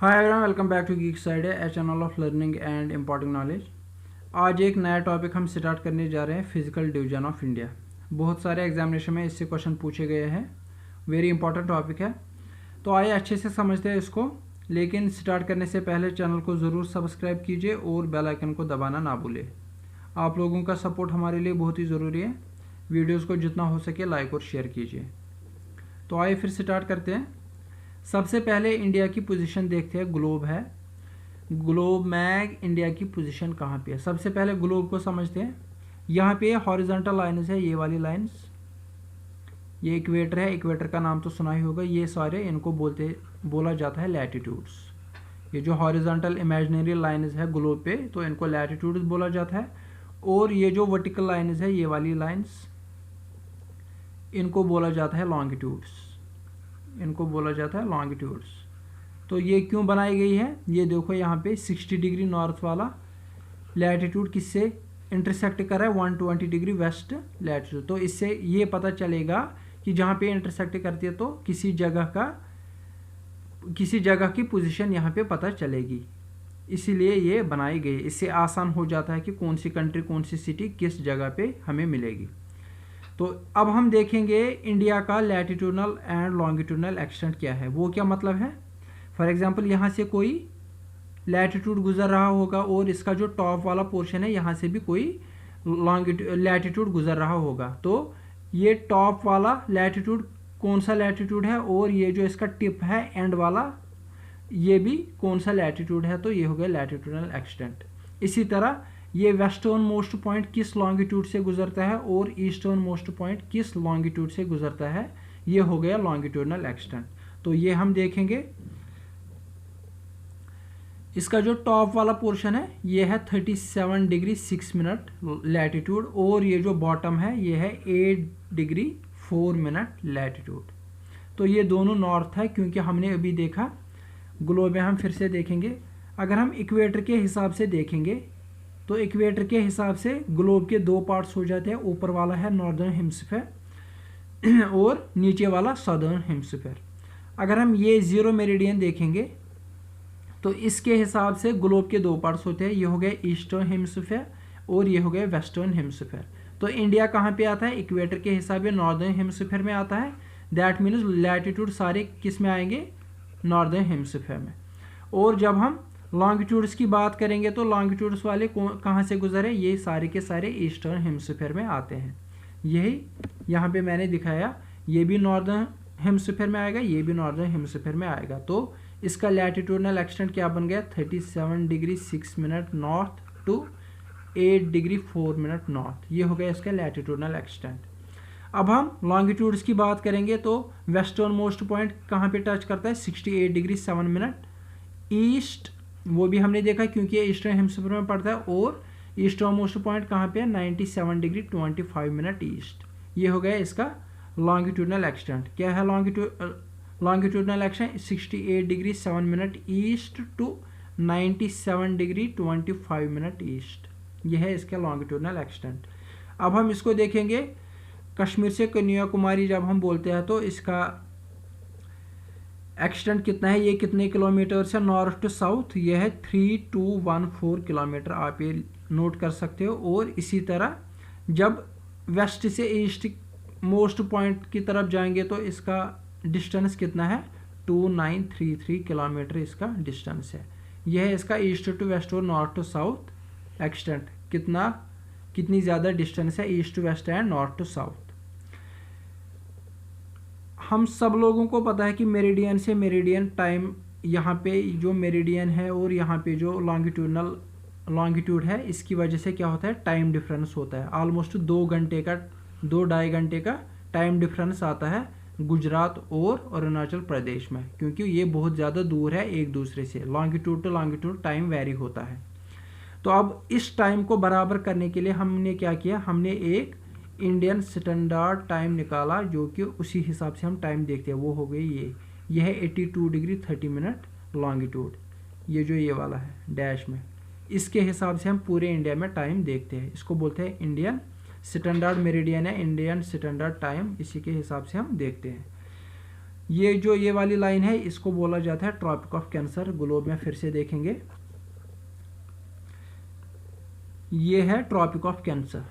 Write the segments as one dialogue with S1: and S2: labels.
S1: Hi everyone, welcome back to geek side a channel of learning and importing knowledge. आज एक नया topic हम start करने जा रहे हैं, फिजिकल डिवीजन ऑफ इंडिया। बहुत सारे एग्जामिनेशन में इससे क्वेश्चन पूछे गए हैं, वेरी इंपॉर्टेंट टॉपिक है। तो आइए अच्छे से समझते हैं इसको, लेकिन स्टार्ट करने से पहले चैनल को ज़रूर सब्सक्राइब कीजिए और बेल आइकन को दबाना ना भूलें। आप लोगों का सपोर्ट हमारे लिए बहुत ही ज़रूरी है। वीडियोज़ को जितना हो सके लाइक और शेयर कीजिए। तो आइए फिर स्टार्ट करते हैं। सबसे पहले इंडिया की पोजीशन देखते हैं। ग्लोब है, ग्लोब में इंडिया की पोजीशन कहाँ पे है। सबसे पहले ग्लोब को समझते हैं। यहाँ पे हॉरिजॉन्टल लाइन्स है, ये वाली लाइन्स, ये इक्वेटर है। इक्वेटर का नाम तो सुना ही होगा। ये सारे इनको बोला जाता है लैटिट्यूड्स। ये जो हॉरिजॉन्टल इमेजिनरी लाइन्स है ग्लोब पे, तो इनको लैटिट्यूड्स बोला जाता है। और ये जो वर्टिकल लाइन्स है, ये वाली लाइन्स, इनको बोला जाता है लॉन्गिट्यूड्स। इनको बोला जाता है लॉन्गिट्यूड्स। तो ये क्यों बनाई गई है, ये देखो यहाँ पे 60 डिग्री नॉर्थ वाला लैटिट्यूड किससे इंटरसेक्ट कर रहा है, 120 डिग्री वेस्ट लैटिट्यूड। तो इससे ये पता चलेगा कि जहाँ पे इंटरसेक्ट करती है तो किसी जगह की पोजीशन यहाँ पे पता चलेगी, इसीलिए ये बनाई गई। इससे आसान हो जाता है कि कौन सी कंट्री, कौन सी सिटी किस जगह पे हमें मिलेगी। तो अब हम देखेंगे इंडिया का लैटिट्यूडनल एंड लॉन्गिट्यूडनल एक्सटेंट क्या है। वो क्या मतलब है, फॉर एग्जांपल यहाँ से कोई लैटिट्यूड गुजर रहा होगा और इसका जो टॉप वाला पोर्शन है यहाँ से भी कोई लैटिट्यूड गुजर रहा होगा। तो ये टॉप वाला लैटिट्यूड कौन सा लैटिट्यूड है, और ये जो इसका टिप है एंड वाला, ये भी कौन सा लैटिट्यूड है। तो ये हो गया लैटिट्यूडनल एक्सटेंट। इसी तरह ये वेस्टर्न मोस्ट पॉइंट किस लॉन्गिट्यूड से गुजरता है और ईस्टर्न मोस्ट पॉइंट किस लॉन्गिट्यूड से गुजरता है, ये हो गया लॉन्गिट्यूडनल एक्सटेंट। तो ये हम देखेंगे। इसका जो टॉप वाला पोर्शन है ये है 37 डिग्री 6 मिनट लैटिट्यूड, और ये जो बॉटम है ये है 8 डिग्री 4 मिनट लैटिट्यूड। तो ये दोनों नॉर्थ है, क्योंकि हमने अभी देखा ग्लोब में। हम फिर से देखेंगे, अगर हम इक्वेटर के हिसाब से देखेंगे तो इक्वेटर के हिसाब से ग्लोब के दो पार्ट्स हो जाते हैं। ऊपर वाला है नॉर्दर्न हेमिस्फीयर और नीचे वाला साउदर्न हेमिस्फीयर। अगर हम ये जीरो मेरिडियन देखेंगे तो इसके हिसाब से ग्लोब के दो पार्ट्स होते हैं। ये हो गए ईस्टर्न हेमिस्फीयर और ये हो गए वेस्टर्न हेमिस्फीयर। तो इंडिया कहाँ पे आता है, इक्वेटर के हिसाब से नॉर्दर्न हेमिस्फीयर में आता है। दैट मीन्स लैटिट्यूड सारे किस में आएंगे, नॉर्दर्न हेमिस्फीयर में। और जब हम लॉन्गिट्यूड्स की बात करेंगे तो लॉन्गिट्यूड्स वाले कहाँ से गुजरे, ये सारे के सारे ईस्टर्न हेमिस्फीयर में आते हैं। यही यहाँ पे मैंने दिखाया, ये भी नॉर्दर्न हेमिस्फीयर में आएगा, ये भी नॉर्दर्न हेमिस्फीयर में आएगा। तो इसका लैटिट्यूडनल एक्सटेंट क्या बन गया, 37 degree 6 minute north to 8 degree 4 minute north. ये हो गया इसका लैटिट्यूडनल एक्सटेंट। अब हम लॉन्गिट्यूड्स की बात करेंगे तो वेस्टर्न मोस्ट पॉइंट कहाँ पे टच करता है, 68 डिग्री 7 मिनट ईस्ट। वो भी हमने देखा क्योंकि ये ईस्टर्न हेमिस्फीयर में पड़ता है। और ईस्टर्न मोस्ट पॉइंट कहाँ पे है, 97 डिग्री 25 मिनट ईस्ट। ये हो गया इसका लॉन्गिट्यूडनल एक्सटेंट। क्या है longitudinal extent, 68 degree 7 minute east to 97 degree 25 minute east. ये है इसका लॉन्गिट्यूडनल एक्सटेंट। अब हम इसको देखेंगे, कश्मीर से कन्याकुमारी जब हम बोलते हैं तो इसका एक्सटेंट कितना है, ये कितने किलोमीटर से नॉर्थ टू साउथ, ये है 3214 किलोमीटर। आप ये नोट कर सकते हो। और इसी तरह जब वेस्ट से ईस्ट मोस्ट पॉइंट की तरफ जाएंगे तो इसका डिस्टेंस कितना है, 2933 किलोमीटर इसका डिस्टेंस है। यह है इसका ईस्ट टू वेस्ट और नॉर्थ टू साउथ एक्सटेंट। कितनी ज़्यादा डिस्टेंस है east to west and north to south. हम सब लोगों को पता है कि मेरिडियन से मेरिडियन टाइम, यहाँ पे जो मेरिडियन है और यहाँ पे जो लॉन्गिट्यूड है, इसकी वजह से क्या होता है, टाइम डिफरेंस होता है। ऑलमोस्ट 2-2.5 घंटे का टाइम डिफरेंस आता है गुजरात और अरुणाचल प्रदेश में, क्योंकि ये बहुत ज़्यादा दूर है एक दूसरे से। Longitude to longitude time vary होता है। तो अब इस टाइम को बराबर करने के लिए हमने क्या किया, हमने एक इंडियन स्टैंडर्ड टाइम निकाला, जो कि उसी हिसाब से हम टाइम देखते हैं। वो हो गई ये है 82 डिग्री 30 मिनट लॉन्गिट्यूड। ये जो ये वाला है डैश में, इसके हिसाब से हम पूरे इंडिया में टाइम देखते हैं। इसको बोलते हैं इंडियन स्टैंडर्ड मेरिडियन है, इंडियन स्टैंडर्ड टाइम, इसी के हिसाब से हम देखते हैं। ये वाली लाइन है, इसको बोला जाता है ट्रॉपिक ऑफ कैंसर। ग्लोब में फिर से देखेंगे, ये है ट्रॉपिक ऑफ कैंसर।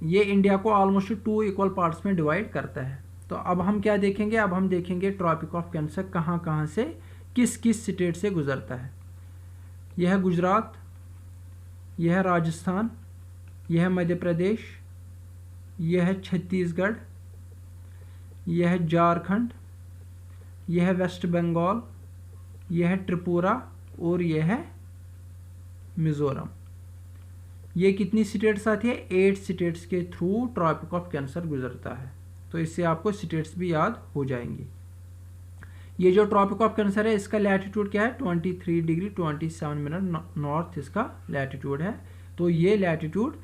S1: ये इंडिया को ऑलमोस्ट 2 इक्वल पार्ट्स में डिवाइड करता है। तो अब हम क्या देखेंगे, अब हम देखेंगे ट्रॉपिक ऑफ कैंसर कहाँ कहाँ से, किस किस स्टेट से गुजरता है। यह है गुजरात, यह है राजस्थान, यह है मध्य प्रदेश, यह है छत्तीसगढ़, यह है झारखंड, यह है वेस्ट बंगाल, यह है त्रिपुरा और यह है मिजोरम। ये कितनी स्टेट्स आती है, 8 स्टेट्स के थ्रू ट्रॉपिक ऑफ कैंसर गुजरता है। तो इससे आपको स्टेट्स भी याद हो जाएंगी। ये जो ट्रॉपिक ऑफ कैंसर है, इसका लैटिट्यूड क्या है, 23 डिग्री 27 मिनट नॉर्थ इसका लैटिट्यूड है। तो ये लैटिट्यूड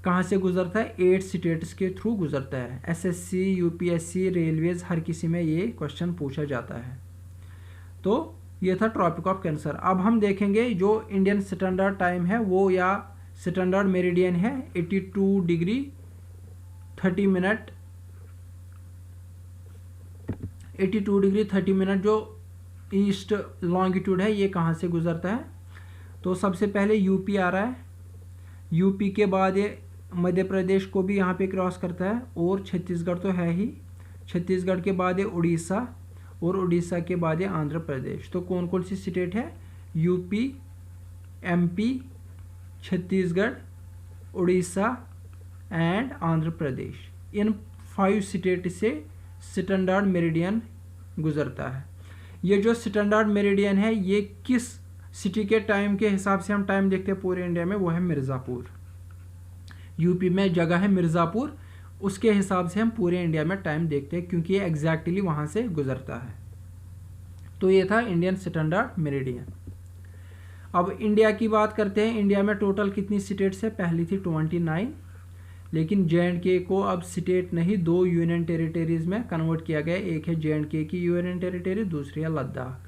S1: कहाँ से गुजरता है, 8 स्टेट्स के थ्रू गुजरता है। एसएससी, यूपीएससी, रेलवेज, हर किसी में ये क्वेश्चन पूछा जाता है। तो ये था ट्रॉपिक ऑफ कैंसर। अब हम देखेंगे जो इंडियन स्टैंडर्ड टाइम है वो, या स्टैंडर्ड मेरिडियन है 82 डिग्री 30 मिनट, 82 डिग्री 30 मिनट जो ईस्ट लॉन्गिट्यूड है, ये कहाँ से गुजरता है। तो सबसे पहले यूपी आ रहा है, यूपी के बाद ये मध्य प्रदेश को भी यहाँ पे क्रॉस करता है, और छत्तीसगढ़ तो है ही, छत्तीसगढ़ के बाद ये उड़ीसा, और उड़ीसा के बाद ये आंध्र प्रदेश। तो कौन कौन सी स्टेट है, UP, MP, Chhattisgarh, Orissa and Andhra Pradesh. In 5 state से स्टैंडर्ड मेरिडियन गुजरता है। ये जो स्टैंडर्ड मेरिडियन है, ये किस सिटी के टाइम के हिसाब से हम टाइम देखते हैं पूरे इंडिया में, वो है मिर्ज़ापुर। यूपी में जगह है मिर्ज़ापुर, उसके हिसाब से हम पूरे इंडिया में टाइम देखते हैं, क्योंकि ये एग्जैक्टली वहाँ से गुजरता है। तो ये था इंडियन स्टैंडर्ड मेरिडियन। अब इंडिया की बात करते हैं। इंडिया में टोटल कितनी स्टेट्स है, पहली थी 29, लेकिन जे.एंड.के को अब स्टेट नहीं, 2 यूनियन टेरिटरीज में कन्वर्ट किया गया। एक है जे.एंड.के की यूनियन टेरिटरी, दूसरी है लद्दाख।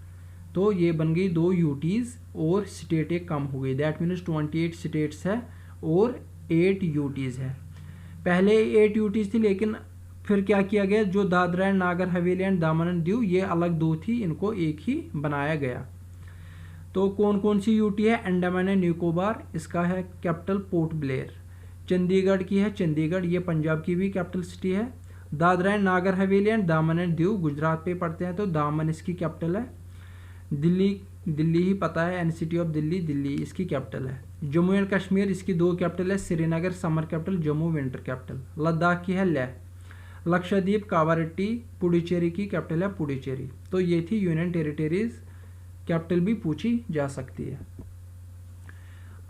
S1: तो ये बन गई 2 यूटीज़ और स्टेट एक कम हो गई। दैट मीन्स 28 स्टेट्स है और 8 यूटीज़ है। पहले 8 यूटीज़ थी, लेकिन फिर क्या किया गया, जो दादरा एंड नागर हवेली एंड दामन एंड दीव, ये अलग 2 थी, इनको एक ही बनाया गया। तो कौन कौन सी यूटी है, अंडमान एंड निकोबार, इसका है कैपिटल पोर्ट ब्लेयर। चंडीगढ़ की है चंडीगढ़, ये पंजाब की भी कैपिटल सिटी है। दादरा एंड नागर हवेली एंड दामन एंड दीव गुजरात पे पड़ते हैं, तो दामन इसकी कैपिटल है। दिल्ली ही पता है, एनसीटी ऑफ दिल्ली इसकी कैपिटल है। जम्मू एंड कश्मीर, इसकी 2 कैपिटल है, Srinagar summer capital, Jammu winter capital. Ladakh की है लेह। लक्षद्वीप कावारट्टी पुडुचेरी की कैपिटल है पुडुचेरी। तो ये थी यूनियन टेरिटरीज, कैपिटल भी पूछी जा सकती है।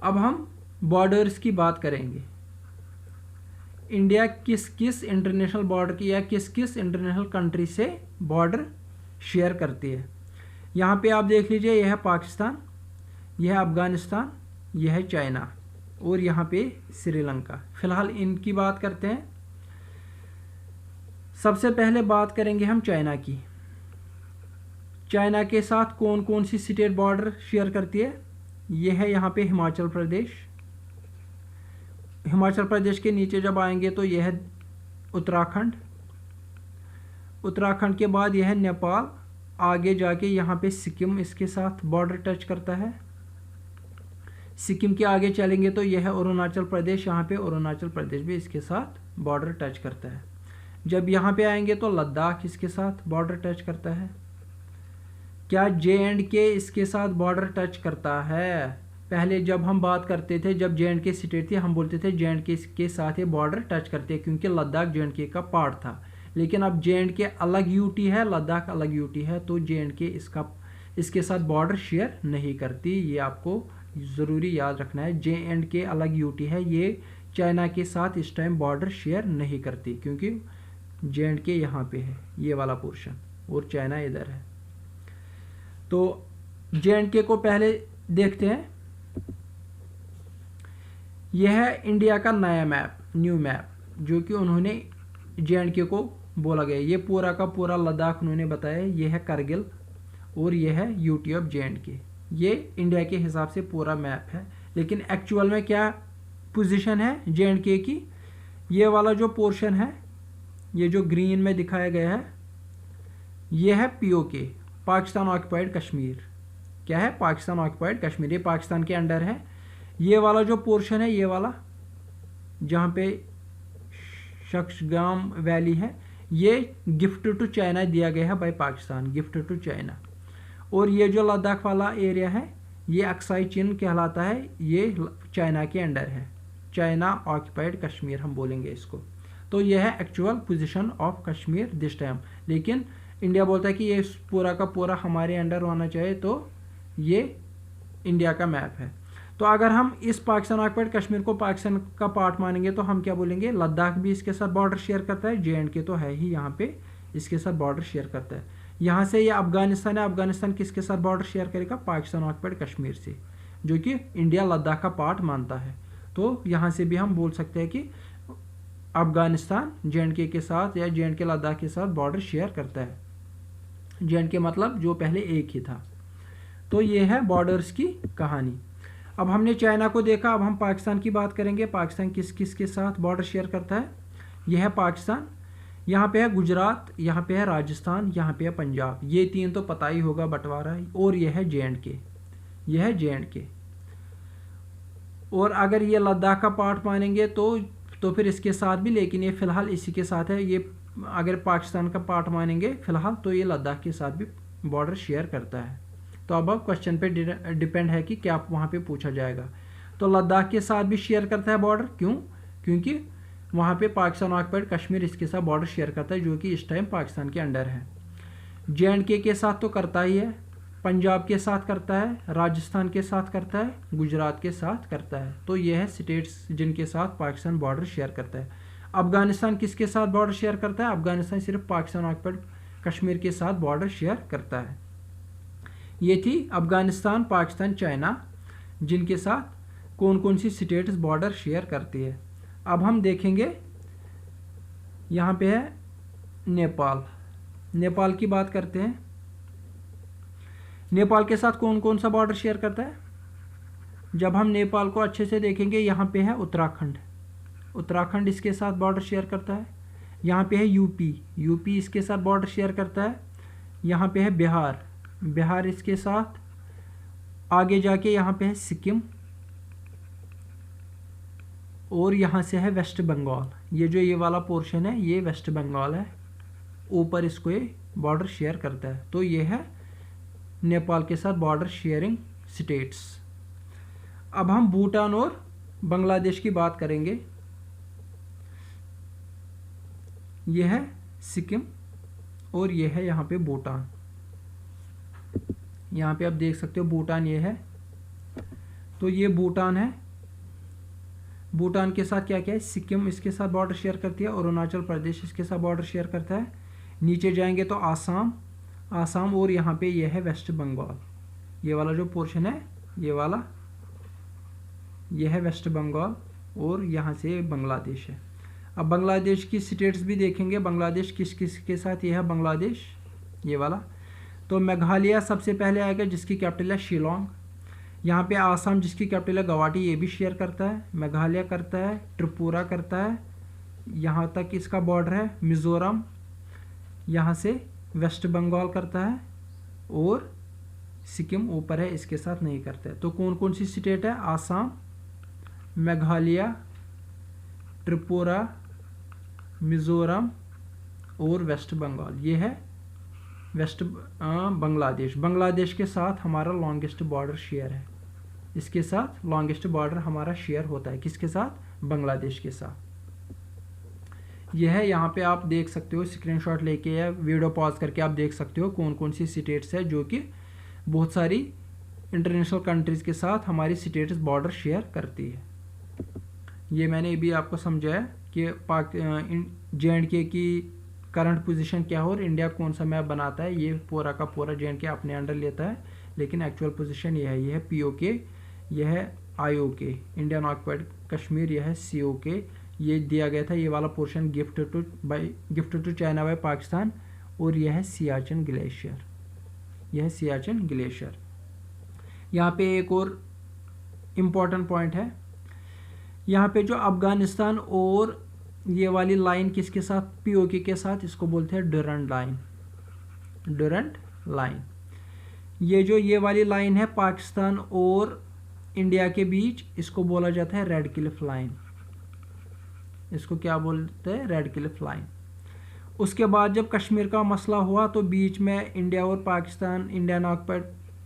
S1: अब हम बॉर्डर्स की बात करेंगे। इंडिया किस किस इंटरनेशनल बॉर्डर की या किस किस इंटरनेशनल कंट्री से बॉर्डर शेयर करती है। यहाँ पे आप देख लीजिए, यह है पाकिस्तान, यह है अफगानिस्तान, यह है चाइना, और यहाँ पे श्रीलंका। फिलहाल इनकी बात करते हैं। सबसे पहले बात करेंगे हम चाइना की। चाइना के साथ कौन कौन सी स्टेट बॉर्डर शेयर करती है। यह है यहाँ पे हिमाचल प्रदेश। हिमाचल प्रदेश के नीचे जब आएंगे तो यह है उत्तराखंड। उत्तराखंड के बाद यह है नेपाल। आगे जाके यहाँ पे सिक्किम इसके साथ बॉर्डर टच करता है। सिक्किम के आगे चलेंगे तो यह है अरुणाचल प्रदेश। यहाँ पे अरुणाचल प्रदेश भी इसके साथ बॉर्डर टच करता है। जब यहाँ पे आएंगे तो लद्दाख इसके साथ बॉर्डर टच करता है। क्या जे.एंड.के इसके साथ बॉर्डर टच करता है। पहले जब हम बात करते थे, जब जे.एंड.के स्टेट थी, हम बोलते थे जे.एंड.के के साथ ये बॉर्डर टच करते हैं, क्योंकि लद्दाख जे.एंड.के का पार्ट था। लेकिन अब जे.एंड.के अलग यूटी है, लद्दाख अलग यूटी है, तो जे.एंड.के इसके साथ बॉर्डर शेयर नहीं करती। ये आपको ज़रूरी याद रखना है। जे.एंड.के अलग यूटी है, ये चाइना के साथ इस टाइम बॉर्डर शेयर नहीं करती, क्योंकि जे.एंड.के यहाँ पे है, ये वाला पोर्शन, और चाइना इधर है। तो जे.एंड.के को पहले देखते हैं। यह है इंडिया का नया मैप, न्यू मैप, जो कि उन्होंने जे.एंड.के को बोला गया। ये पूरा का पूरा लद्दाख उन्होंने बताया। ये है करगिल और ये है यूटी ऑफ जे.एंड.के। ये इंडिया के हिसाब से पूरा मैप है, लेकिन एक्चुअल में क्या पोजीशन है जे.एंड.के की। ये वाला जो पोर्शन है, ये जो ग्रीन में दिखाया गया है, ये है पीओके, पाकिस्तान ऑक्युपाइड कश्मीर। क्या है? पाकिस्तान ऑक्युपाइड कश्मीर, ये पाकिस्तान के अंडर है। ये वाला जो पोर्शन है, ये वाला जहाँ पे शख्सगाम वैली है, ये गिफ्ट टू चाइना दिया गया है by Pakistan, gift to China. और ये जो लद्दाख वाला एरिया है, ये अक्साई चीन कहलाता है, ये चाइना के अंडर है, चाइना ऑक्युपाइड कश्मीर हम बोलेंगे इसको। तो यह है actual position of Kashmir this time. लेकिन इंडिया बोलता है कि ये पूरा का पूरा हमारे अंडर होना चाहिए, तो ये इंडिया का मैप है। तो अगर हम इस पाकिस्तान ऑक्युपाइड कश्मीर को पाकिस्तान का पार्ट मानेंगे तो हम क्या बोलेंगे? लद्दाख भी इसके साथ बॉर्डर शेयर करता है, JNK तो है ही यहाँ पे, इसके साथ बॉर्डर शेयर करता है। यहाँ से ये अफगानिस्तान है, अफगानिस्तान किसके साथ बॉर्डर शेयर करेगा? पाकिस्तान ऑक्युपाइड कश्मीर से, जो कि इंडिया लद्दाख का पार्ट मानता है। तो यहाँ से भी हम बोल सकते हैं कि अफगानिस्तान JNK के साथ या JNK लद्दाख के साथ बॉर्डर शेयर करता है। JNK मतलब जो पहले एक ही था। तो ये है बॉर्डर्स की कहानी। अब हमने चाइना को देखा, अब हम पाकिस्तान की बात करेंगे। पाकिस्तान किस किस के साथ बॉर्डर शेयर करता है? यह है पाकिस्तान, यहाँ पे है गुजरात, यहाँ पे है राजस्थान, यहाँ पे है पंजाब। ये तीन तो पता ही होगा बंटवारा। और यह है JNK, यह है JNK। और अगर ये लद्दाख का पार्ट मानेंगे तो फिर इसके साथ भी, लेकिन ये फिलहाल इसी के साथ है। ये अगर पाकिस्तान का पार्ट मानेंगे फिलहाल, तो ये लद्दाख के साथ भी बॉर्डर शेयर करता है। तो अब क्वेश्चन पे डिपेंड है कि क्या वहाँ पे पूछा जाएगा। तो लद्दाख के साथ भी शेयर करता है बॉर्डर, क्यों? क्योंकि वहाँ पे पाकिस्तान ऑक्युपाइड कश्मीर इसके साथ बॉर्डर शेयर करता है, जो कि इस टाइम पाकिस्तान के अंडर है। JNK के साथ तो करता ही है, पंजाब के साथ करता है, राजस्थान के साथ करता है, गुजरात के साथ करता है। तो ये है स्टेट्स जिनके साथ पाकिस्तान बॉर्डर शेयर करता है। अफगानिस्तान किसके साथ बॉर्डर शेयर करता है? अफगानिस्तान सिर्फ पाकिस्तान ऑक्युपाइड कश्मीर के साथ बॉर्डर शेयर करता है। ये थी अफगानिस्तान, पाकिस्तान, चाइना, जिनके साथ कौन कौन सी स्टेट्स बॉर्डर शेयर करती है। अब हम देखेंगे, यहाँ पे है नेपाल। नेपाल की बात करते हैं। नेपाल के साथ कौन कौन सा बॉर्डर शेयर करता है? जब हम नेपाल को अच्छे से देखेंगे, यहाँ पे है उत्तराखंड, उत्तराखंड इसके साथ बॉर्डर शेयर करता है। यहाँ पे है यूपी इसके साथ बॉर्डर शेयर करता है। यहाँ पे है बिहार इसके साथ। आगे जाके यहाँ पे है सिक्किम, और यहाँ से है वेस्ट बंगाल। ये वाला पोर्शन है, ये वेस्ट बंगाल है, ऊपर इसको ये बॉर्डर शेयर करता है। तो ये है नेपाल के साथ बॉर्डर शेयरिंग स्टेट्स। अब हम भूटान और बांग्लादेश की बात करेंगे। यह है सिक्किम और यह है यहाँ पे भूटान। यहाँ पे आप देख सकते हो भूटान ये है। तो ये भूटान है। भूटान के साथ क्या क्या है? सिक्किम इसके साथ बॉर्डर शेयर करती है, अरुणाचल प्रदेश इसके साथ बॉर्डर शेयर करता है। नीचे जाएंगे तो आसाम, और यहाँ पे ये है वेस्ट बंगाल। ये वाला जो पोर्शन है, ये है वेस्ट बंगाल, और यहाँ से बांग्लादेश है। अब बांग्लादेश की स्टेट्स भी देखेंगे। बांग्लादेश किस किस के साथ? ये है बांग्लादेश, ये वाला। तो मेघालय सबसे पहले आएगा, जिसकी कैपिटल है शिलोंग। यहाँ पे आसाम जिसकी कैपिटल है गुवाहाटी, ये भी शेयर करता है। मेघालय करता है, त्रिपुरा करता है, यहाँ तक इसका बॉर्डर है। मिज़ोरम यहाँ से वेस्ट बंगाल करता है, और सिक्किम ऊपर है, इसके साथ नहीं करता है। तो कौन कौन सी स्टेट है? आसाम, मेघालय, त्रिपुरा, मिज़ोरम और वेस्ट बंगाल। ये है बांग्लादेश। बांग्लादेश के साथ हमारा लॉन्गेस्ट बॉर्डर शेयर है। इसके साथ लॉन्गेस्ट बॉर्डर हमारा शेयर होता है। किसके साथ? बांग्लादेश के साथ। यह है, यहाँ पे आप देख सकते हो, स्क्रीनशॉट लेके या वीडियो पॉज करके आप देख सकते हो कौन कौन सी स्टेट्स है जो कि बहुत सारी इंटरनेशनल कंट्रीज़ के साथ हमारी स्टेट्स बॉर्डर शेयर करती है। ये मैंने भी आपको समझाया कि JNK की करंट पोजीशन क्या हो और इंडिया कौन सा मैप बनाता है। ये पूरा का पूरा JNK अपने अंडर लेता है, लेकिन एक्चुअल पोजीशन ये है। POK, यह है IOK, इंडियन ऑक्युपाइड कश्मीर, यह है COK। ये दिया गया था, ये वाला portion gift to China by Pakistan. और यह है सियाचिन ग्लेशियर, यह है सियाचिन ग्लेशियर। यहाँ पे एक और इम्पॉर्टेंट पॉइंट है। यहाँ पे जो अफगानिस्तान और ये वाली लाइन किसके साथ? POK के साथ, इसको बोलते हैं ड्यूरेंट लाइन। Durand line. ये वाली लाइन है पाकिस्तान और इंडिया के बीच, इसको बोला जाता है रेड क्लिफ लाइन। इसको क्या बोलते हैं? Red Cliff line. उसके बाद जब कश्मीर का मसला हुआ तो बीच में इंडिया और पाकिस्तान, इंडियन ऑक्युपाइड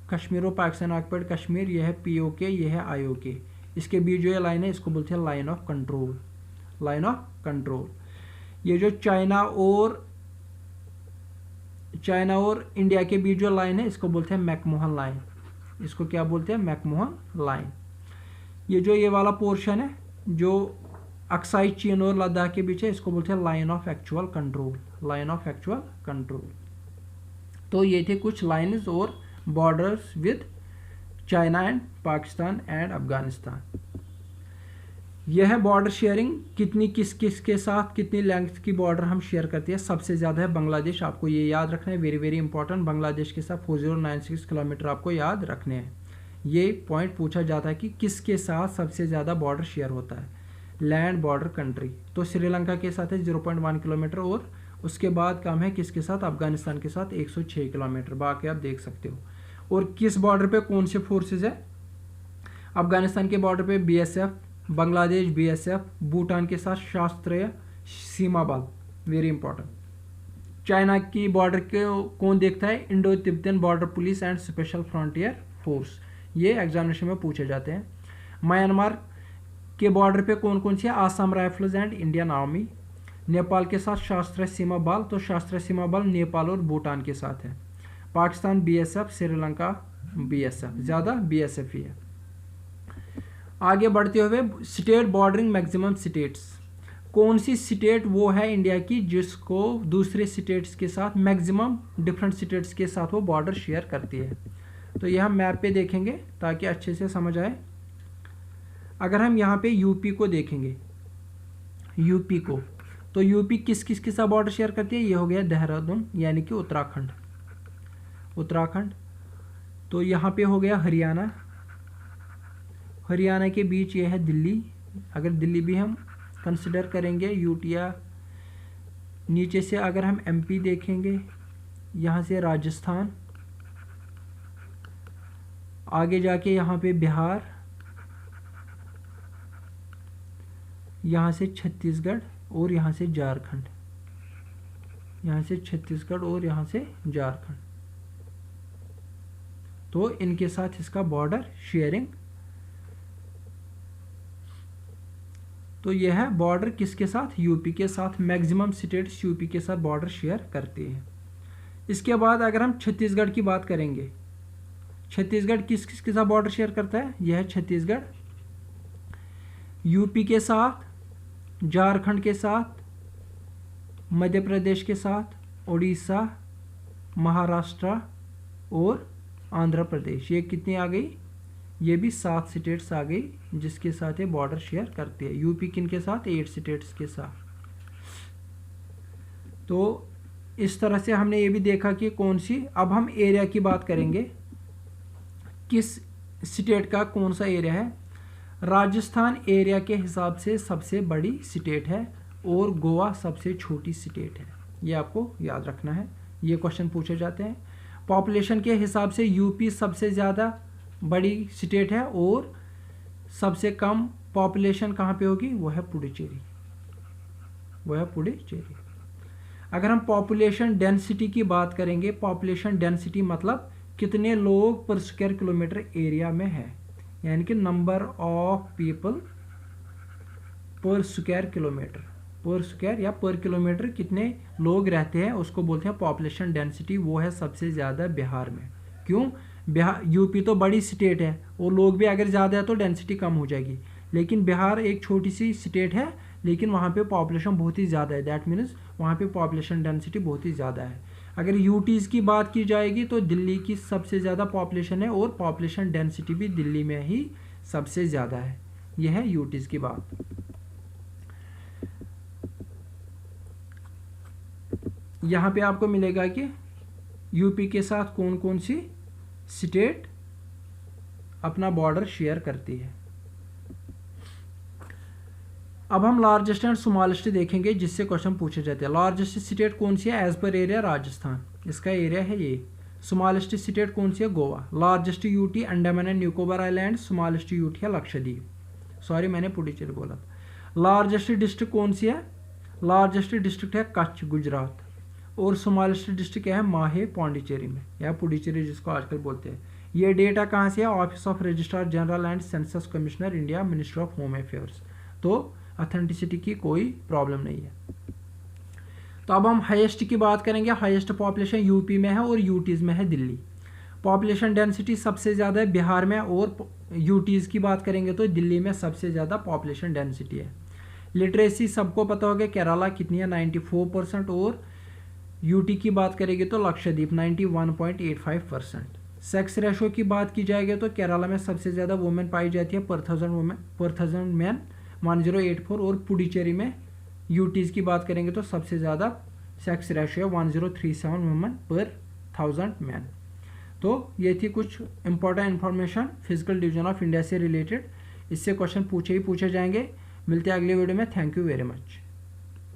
S1: कश्मीर और पाकिस्तान ऑक्युपाइड कश्मीर, यह है POK, यह है IOK। इसके बीच जो ये लाइन है इसको बोलते हैं line of control. Line of control. ये जो चाइना और इंडिया के बीच जो लाइन है इसको बोलते हैं मैकमोहन लाइन। इसको क्या बोलते हैं? McMahon line. ये वाला पोर्शन है जो अक्साई चीन और लद्दाख के बीच है, इसको बोलते हैं line of actual control. Line of actual control. तो ये थे कुछ लाइन्स और borders with China and Pakistan and Afghanistan. यह है बॉर्डर शेयरिंग, कितनी किस के साथ कितनी लेंथ की बॉर्डर हम शेयर करते हैं। सबसे ज़्यादा है बांग्लादेश, आपको ये याद रखना है, वेरी वेरी इंपॉर्टेंट। बांग्लादेश के साथ 4096 किलोमीटर आपको याद रखने हैं। ये पॉइंट पूछा जाता है कि किसके साथ सबसे ज़्यादा बॉर्डर शेयर होता है, लैंड बॉर्डर कंट्री। तो श्रीलंका के साथ है 0.1 किलोमीटर, और उसके बाद कम है किसके साथ? अफगानिस्तान के साथ 106 किलोमीटर। बाकी आप देख सकते हो। और किस बॉर्डर पे कौन से फोर्सेज है? अफगानिस्तान के बॉर्डर पे BSF, बांग्लादेश BSF, भूटान के साथ शास्त्रीय सीमा बल, वेरी इंपॉर्टेंट। चाइना की बॉर्डर के कौन देखता है? Indo Tibetan border police and special frontier force, ये एग्जामिनेशन में पूछे जाते हैं। म्यांमार के बॉर्डर पे कौन कौन सी है? Assam rifles and Indian army. Nepal के साथ शास्त्रीय सीमा बल, तो शास्त्रीय सीमा बल नेपाल और भूटान के साथ है। पाकिस्तान BSF, श्रीलंका BSF, ज़्यादा BSF ही है। आगे बढ़ते हुए स्टेट बॉर्डरिंग मैक्सिमम स्टेट्स, कौन सी स्टेट वो है इंडिया की जिसको दूसरे स्टेट्स के साथ मैक्सिमम डिफरेंट स्टेट्स के साथ वो बॉर्डर शेयर करती है। तो यह हम मैप पे देखेंगे ताकि अच्छे से समझ आए। अगर हम यहाँ पे यूपी को देखेंगे, यूपी को, तो यूपी किस किस के साथ बॉर्डर शेयर करती है? ये हो गया देहरादून, यानी कि उत्तराखंड। उत्तराखंड। तो यहाँ पे हो गया हरियाणा, हरियाणा के बीच ये है दिल्ली। अगर दिल्ली भी हम कंसिडर करेंगे यूटी, या नीचे से अगर हम MP देखेंगे, यहाँ से राजस्थान, आगे जाके यहाँ पे बिहार, यहाँ से छत्तीसगढ़ और यहाँ से झारखंड, यहाँ से छत्तीसगढ़ और यहाँ से झारखंड। तो इनके साथ इसका बॉर्डर शेयरिंग। तो यह है बॉर्डर किसके साथ? यूपी के साथ। मैक्सिमम स्टेट्स यूपी के साथ बॉर्डर शेयर करते हैं। इसके बाद अगर हम छत्तीसगढ़ की बात करेंगे, छत्तीसगढ़ किस किस के साथ बॉर्डर शेयर करता है? यह है छत्तीसगढ़ यूपी के साथ, झारखंड के साथ, मध्य प्रदेश के साथ, उड़ीसा, महाराष्ट्र और आंध्र प्रदेश। ये कितनी आ गई? ये भी 7 स्टेट्स आ गई जिसके साथ ये बॉर्डर शेयर करते हैं। यूपी किन के साथ? 8 स्टेट्स के साथ। तो इस तरह से हमने ये भी देखा कि कौन सी। अब हम एरिया की बात करेंगे, किस स्टेट का कौन सा एरिया है। राजस्थान एरिया के हिसाब से सबसे बड़ी स्टेट है और गोवा सबसे छोटी स्टेट है। ये आपको याद रखना है, ये क्वेश्चन पूछे जाते हैं। पॉपुलेशन के हिसाब से यूपी सबसे ज़्यादा बड़ी स्टेट है और सबसे कम पॉपुलेशन कहाँ पे होगी? वो है पुडुचेरी, वो है पुडुचेरी। अगर हम पॉपुलेशन डेंसिटी की बात करेंगे, पॉपुलेशन डेंसिटी मतलब कितने लोग पर स्क्वायर किलोमीटर एरिया में है, यानी कि नंबर ऑफ पीपल पर स्क्वायर किलोमीटर, पर स्क्वायर या पर किलोमीटर कितने लोग रहते हैं, उसको बोलते हैं पॉपुलेशन डेंसिटी। वो है सबसे ज़्यादा बिहार में। क्यों? बिहार, यूपी तो बड़ी स्टेट है और लोग भी अगर ज़्यादा है तो डेंसिटी कम हो जाएगी, लेकिन बिहार एक छोटी सी स्टेट है लेकिन वहाँ पे पॉपुलेशन बहुत ही ज़्यादा है। दैट मीन्स वहाँ पे पॉपुलेशन डेंसिटी बहुत ही ज़्यादा है। अगर यूटीज़ की बात की जाएगी तो दिल्ली की सबसे ज़्यादा पॉपुलेशन है और पॉपुलेशन डेंसिटी भी दिल्ली में ही सबसे ज़्यादा है। यह है यूटीज़ की बात। यहाँ पे आपको मिलेगा कि यूपी के साथ कौन कौन सी स्टेट अपना बॉर्डर शेयर करती है। अब हम लार्जेस्ट एंड स्मॉलेस्ट देखेंगे जिससे क्वेश्चन पूछे जाते हैं। लार्जेस्ट स्टेट कौन सी है? As per area Rajasthan. इसका एरिया है ये। स्मॉलेस्ट स्टेट कौन सी है? Goa. Largest UT Andaman and Nicobar island, smallest UT है लक्षद्वीप। सॉरी मैंने पुडुचेरी बोला था। लार्जेस्ट डिस्ट्रिक्ट कौन सी है? लार्जेस्ट डिस्ट्रिक्ट है कच्छ गुजरात। और स्मॉलेस्ट डिस्ट्रिक्ट क्या है? माहे पौंडीचेरी में, या पुडुचेरी जिसको आजकल बोलते हैं। ये डेटा कहाँ से है? Office of registrar general and census commissioner India, ministry of home affairs. तो ऑथेंटिसिटी की कोई प्रॉब्लम नहीं है। तो अब हम हाईएस्ट की बात करेंगे। हाईएस्ट पॉपुलेशन यूपी में है और यूटीज़ में है दिल्ली। पॉपुलेशन डेंसिटी सबसे ज़्यादा है बिहार में, और यूटीज़ की बात करेंगे तो दिल्ली में सबसे ज़्यादा पॉपुलेशन डेंसिटी है। लिटरेसी सबको पता होगा केरला कितनी है, 94%। और यूटी की बात करेंगे तो लक्षद्वीप 91.85%। सेक्स रेशो की बात की जाएगी तो केरला में सबसे ज़्यादा वुमेन पाई जाती है पर थाउजेंड मैन 1084। और पुडुचेरी में यूटीज़ की बात करेंगे तो सबसे ज़्यादा सेक्स रेशो है 1037 वुमेन पर 1000 मैन। तो ये थी कुछ important information physical division of India से रिलेटेड। इससे क्वेश्चन पूछे ही पूछे जाएंगे। मिलते हैं अगले वीडियो में। Thank you very much.